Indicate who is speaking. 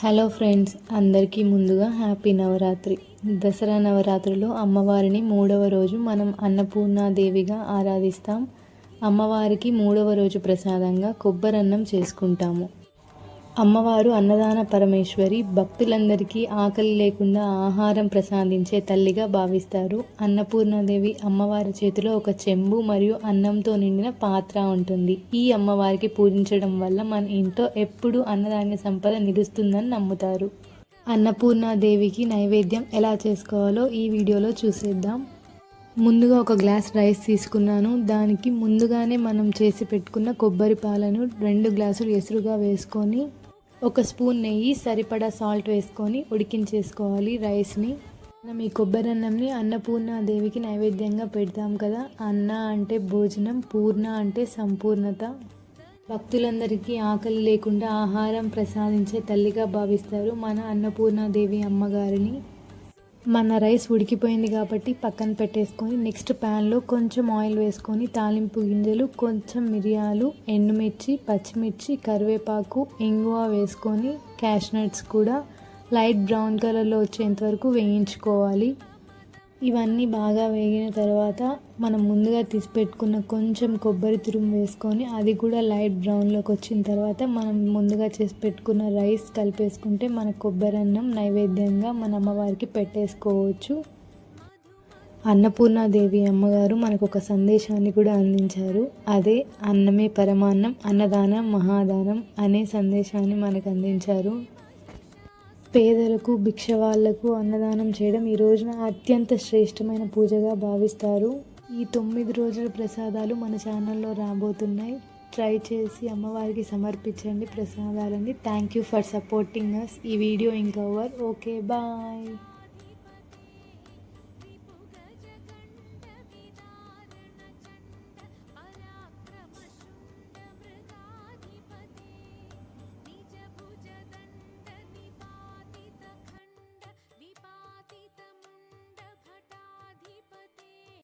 Speaker 1: Hello friends, అందరికీ ముందుగా happy Navratri. Dasara నవరాత్రిలో అమ్మవారిని 3వ రోజు మనం అన్నపూర్ణాదేవిగా ఆరాధిస్తాం. అమ్మవారికి 3వ రోజు ప్రసాదంగా కొబ్బరన్నం చేసుకుంటాము. అమ్మవారు అన్నదాన పరమేశ్వరి, భక్తులందరికీ ఆకలి లేకుండా ఆహారం ప్రసాదించే తల్లిగా భావిస్తారు. అన్నపూర్ణాదేవి అమ్మవారి చేతిలో ఒక చెంబు మరియు అన్నంతో నిండిన పాత్ర ఉంటుంది. ఈ అమ్మవారికి పూజించడం వల్ల మన ఇంట్లో ఎప్పుడూ అన్నధాన్య సంపద నిలుస్తుందని నమ్ముతారు. అన్నపూర్ణాదేవికి నైవేద్యం ఎలా చేసుకోవాలో ఈ వీడియోలో చూసేద్దాం. ముందుగా ఒక గ్లాస్ రైస్ తీసుకున్నాను. దానికి ముందుగానే మనం చేసి పెట్టుకున్న కొబ్బరి పాలను 2 గ్లాసులు ఎసురుగా వేసుకొని, ఒక స్పూన్ నెయ్యి, సరిపడా సాల్ట్ వేసుకొని ఉడికించేసుకోవాలి రైస్ని. మనం ఈ కొబ్బరి అన్నంని అన్నపూర్ణాదేవికి నైవేద్యంగా పెడతాం కదా. అన్న అంటే భోజనం, పూర్ణ అంటే సంపూర్ణత. భక్తులందరికీ ఆకలి లేకుండా ఆహారం ప్రసాదించే తల్లిగా భావిస్తారు మన అన్నపూర్ణాదేవి అమ్మగారిని. మన రైస్ ఉడికిపోయింది కాబట్టి పక్కన పెట్టేసుకొని, నెక్స్ట్ ప్యాన్లో కొంచెం ఆయిల్ వేసుకొని, తాలింపు గింజలు, కొంచెం మిరియాలు, ఎండుమిర్చి, పచ్చిమిర్చి, కరివేపాకు, ఇంగువ వేసుకొని, క్యాష్నట్స్ కూడా లైట్ బ్రౌన్ కలర్లో వచ్చేంత వరకు వేయించుకోవాలి. ఇవన్నీ బాగా వేగిన తర్వాత మనం ముందుగా తీసి పెట్టుకున్న కొంచెం కొబ్బరి తురుము వేసుకొని, అది కూడా లైట్ బ్రౌన్లోకి వచ్చిన తర్వాత మనం ముందుగా చేసి పెట్టుకున్న రైస్ కలిపేసుకుంటే మన కొబ్బరి అన్నం నైవేద్యంగా మన అమ్మవారికి పెట్టేసుకోవచ్చు. అన్నపూర్ణాదేవి అమ్మగారు మనకు ఒక సందేశాన్ని కూడా అందించారు. అదే అన్నమే పరమాన్నం, అన్నదానం మహాదానం అనే సందేశాన్ని మనకు అందించారు. పేదలకు, భిక్షవాళ్లకు అన్నదానం చేయడం ఈ రోజున అత్యంత శ్రేష్టమైన పూజగా భావిస్తారు. ఈ 9 రోజుల ప్రసాదాలు మన ఛానల్లో రాబోతున్నాయి. ట్రై చేసి అమ్మవారికి సమర్పించండి ప్రసాదాలని. Thank you for supporting us. ఈ వీడియో ఇంకా ఓవర్. Okay, bye.